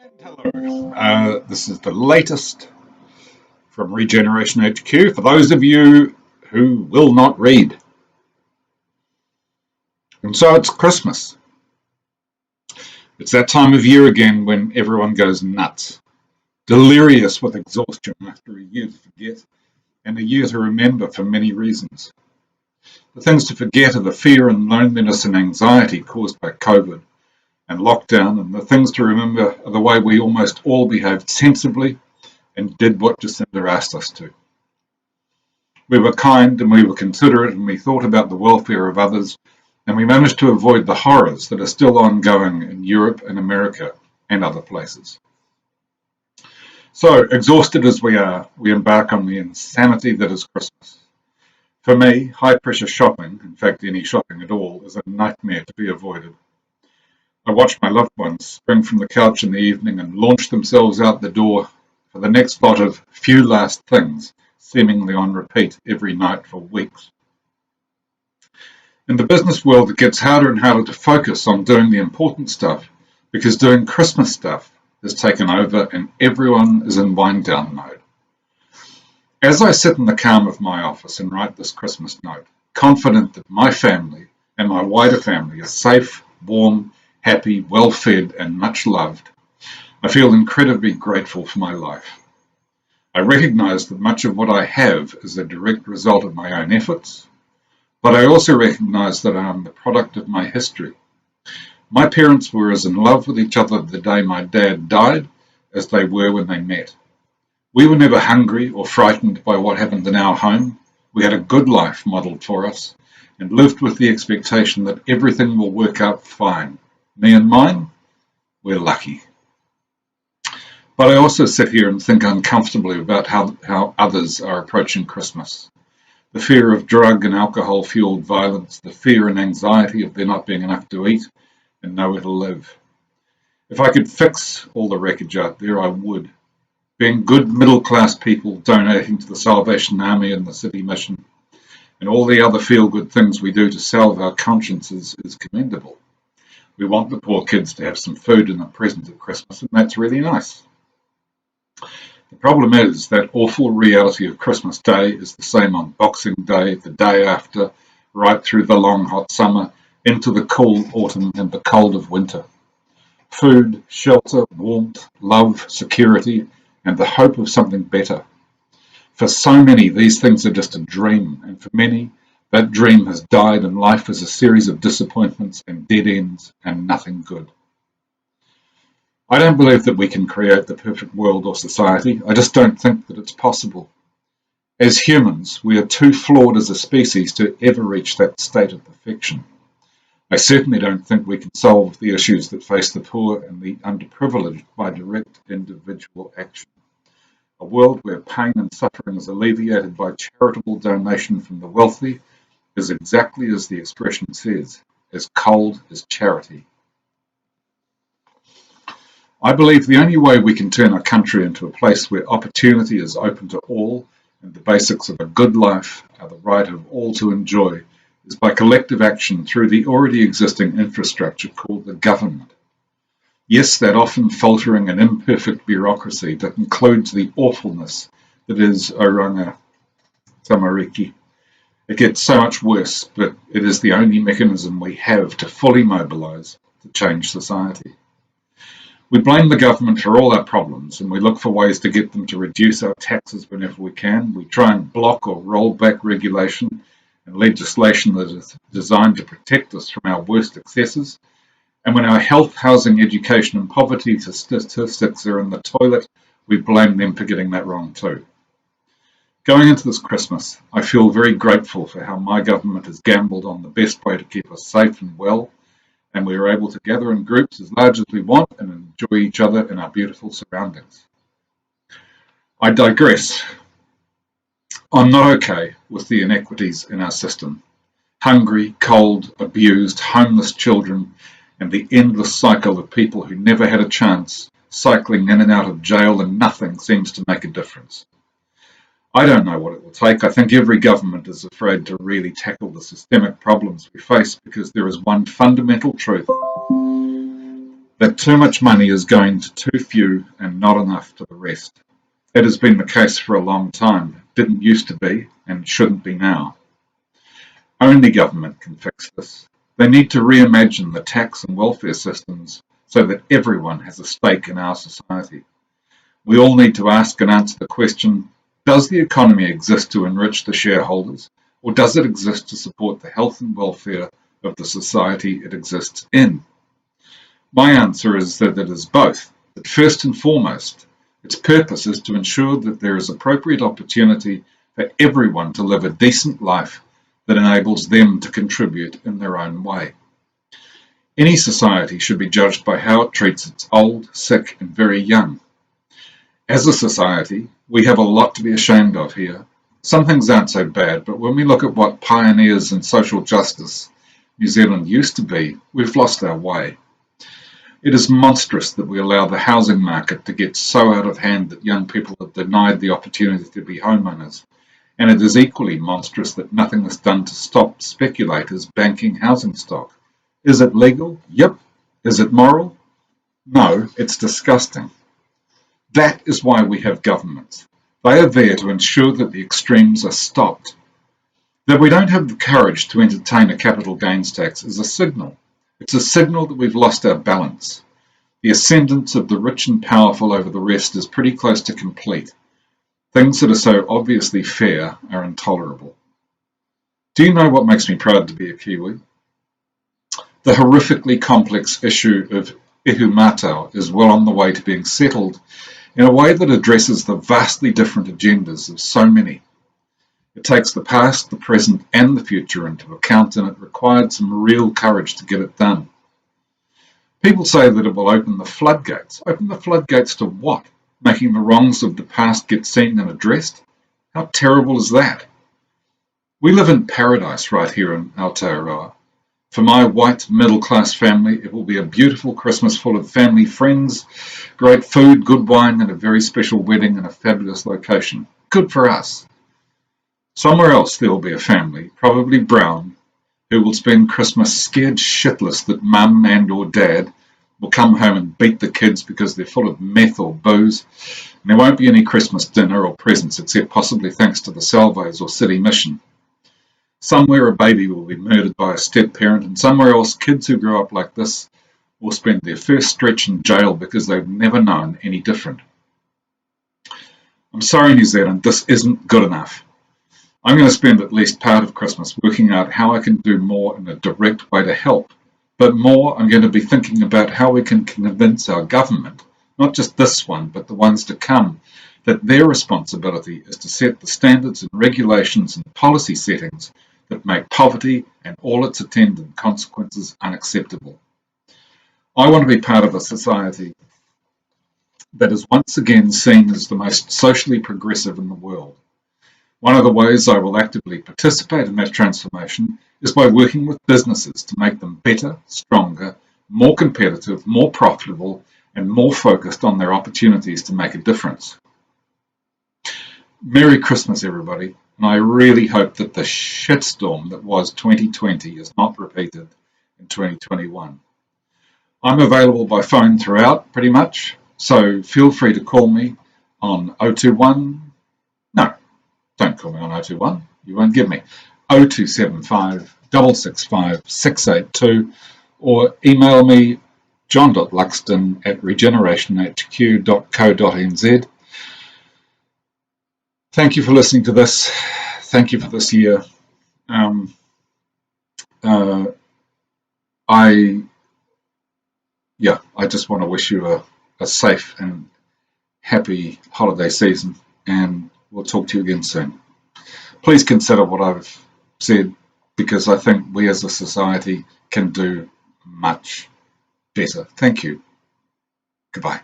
Hello, this is the latest from Regeneration HQ for those of you who will not read. And so it's Christmas. It's that time of year again when everyone goes nuts, delirious with exhaustion after a year to forget and a year to remember for many reasons. The things to forget are the fear and loneliness and anxiety caused by COVID and lockdown, and the things to remember are the way we almost all behaved sensibly and did what Jacinda asked us to. We were kind and we were considerate and we thought about the welfare of others, and we managed to avoid the horrors that are still ongoing in Europe and America and other places. So, exhausted as we are, we embark on the insanity that is Christmas. For me, high pressure shopping, in fact any shopping at all, is a nightmare to be avoided. I watch my loved ones spring from the couch in the evening and launch themselves out the door for the next lot of few last things, seemingly on repeat every night for weeks. In the business world, it gets harder and harder to focus on doing the important stuff because doing Christmas stuff has taken over and everyone is in wind down mode. As I sit in the calm of my office and write this Christmas note, confident that my family and my wider family are safe, warm, happy, well fed, and much loved, I feel incredibly grateful for my life. I recognise that much of what I have is a direct result of my own efforts, but I also recognise that I am the product of my history. My parents were as in love with each other the day my dad died as they were when they met. We were never hungry or frightened by what happened in our home. We had a good life modelled for us and lived with the expectation that everything will work out fine. Me and mine, we're lucky. But I also sit here and think uncomfortably about how others are approaching Christmas. The fear of drug and alcohol fueled violence, the fear and anxiety of there not being enough to eat and nowhere to live. If I could fix all the wreckage out there, I would. Being good middle class people donating to the Salvation Army and the City Mission and all the other feel good things we do to salve our consciences is commendable. We want the poor kids to have some food and a present at Christmas, and that's really nice. The problem is that awful reality of Christmas Day is the same on Boxing Day, the day after, right through the long hot summer, into the cool autumn and the cold of winter. Food, shelter, warmth, love, security, and the hope of something better. For so many, these things are just a dream, and for many, that dream has died and life is a series of disappointments and dead ends and nothing good. I don't believe that we can create the perfect world or society. I just don't think that it's possible. As humans, we are too flawed as a species to ever reach that state of perfection. I certainly don't think we can solve the issues that face the poor and the underprivileged by direct individual action. A world where pain and suffering is alleviated by charitable donation from the wealthy is exactly as the expression says, as cold as charity. I believe the only way we can turn our country into a place where opportunity is open to all and the basics of a good life are the right of all to enjoy is by collective action through the already existing infrastructure called the government. Yes, that often faltering and imperfect bureaucracy that includes the awfulness that is Oranga Tamariki. It gets so much worse, but it is the only mechanism we have to fully mobilise to change society. We blame the government for all our problems and we look for ways to get them to reduce our taxes whenever we can. We try and block or roll back regulation and legislation that is designed to protect us from our worst excesses. And when our health, housing, education and poverty statistics are in the toilet, we blame them for getting that wrong too. Going into this Christmas, I feel very grateful for how my government has gambled on the best way to keep us safe and well, and we are able to gather in groups as large as we want and enjoy each other in our beautiful surroundings. I digress. I'm not okay with the inequities in our system. Hungry, cold, abused, homeless children, and the endless cycle of people who never had a chance, cycling in and out of jail, and nothing seems to make a difference. I don't know what it will take. I think every government is afraid to really tackle the systemic problems we face because there is one fundamental truth that too much money is going to too few and not enough to the rest. It has been the case for a long time. It didn't used to be and shouldn't be now. Only government can fix this. They need to reimagine the tax and welfare systems so that everyone has a stake in our society. We all need to ask and answer the question, does the economy exist to enrich the shareholders, or does it exist to support the health and welfare of the society it exists in? My answer is that it is both, but first and foremost, its purpose is to ensure that there is appropriate opportunity for everyone to live a decent life that enables them to contribute in their own way. Any society should be judged by how it treats its old, sick, and very young. As a society, we have a lot to be ashamed of here. Some things aren't so bad, but when we look at what pioneers in social justice New Zealand used to be, we've lost our way. It is monstrous that we allow the housing market to get so out of hand that young people are denied the opportunity to be homeowners. And it is equally monstrous that nothing is done to stop speculators banking housing stock. Is it legal? Yep. Is it moral? No, it's disgusting. That is why we have governments. They are there to ensure that the extremes are stopped. That we don't have the courage to entertain a capital gains tax is a signal. It's a signal that we've lost our balance. The ascendance of the rich and powerful over the rest is pretty close to complete. Things that are so obviously fair are intolerable. Do you know what makes me proud to be a Kiwi? The horrifically complex issue of ihu mātau is well on the way to being settled in a way that addresses the vastly different agendas of so many. It takes the past, the present, and the future into account, and it required some real courage to get it done. People say that it will open the floodgates. Open the floodgates to what? Making the wrongs of the past get seen and addressed? How terrible is that? We live in paradise right here in Aotearoa. For my white middle-class family, it will be a beautiful Christmas full of family friends, great food, good wine, and a very special wedding in a fabulous location. Good for us. Somewhere else there will be a family, probably brown, who will spend Christmas scared shitless that mum and or dad will come home and beat the kids because they're full of meth or booze. And there won't be any Christmas dinner or presents except possibly thanks to the Salvos or City Mission. Somewhere a baby will be murdered by a step-parent, and somewhere else kids who grow up like this will spend their first stretch in jail because they've never known any different. I'm sorry, New Zealand, this isn't good enough. I'm going to spend at least part of Christmas working out how I can do more in a direct way to help. But more, I'm going to be thinking about how we can convince our government, not just this one, but the ones to come, that their responsibility is to set the standards and regulations and policy settings that make poverty and all its attendant consequences unacceptable. I want to be part of a society that is once again seen as the most socially progressive in the world. One of the ways I will actively participate in that transformation is by working with businesses to make them better, stronger, more competitive, more profitable, and more focused on their opportunities to make a difference. Merry Christmas, everybody, and I really hope that the shitstorm that was 2020 is not repeated in 2021. I'm available by phone throughout, pretty much, so feel free to call me on 021. No, don't call me on 021, you won't get me. 0275 665 682, or email me john.luxton@regenerationhq.co.nz. Thank you for listening to this. Thank you for this year. I just want to wish you a safe and happy holiday season, and we'll talk to you again soon. Please consider what I've said, because I think we as a society can do much better. Thank you. Goodbye.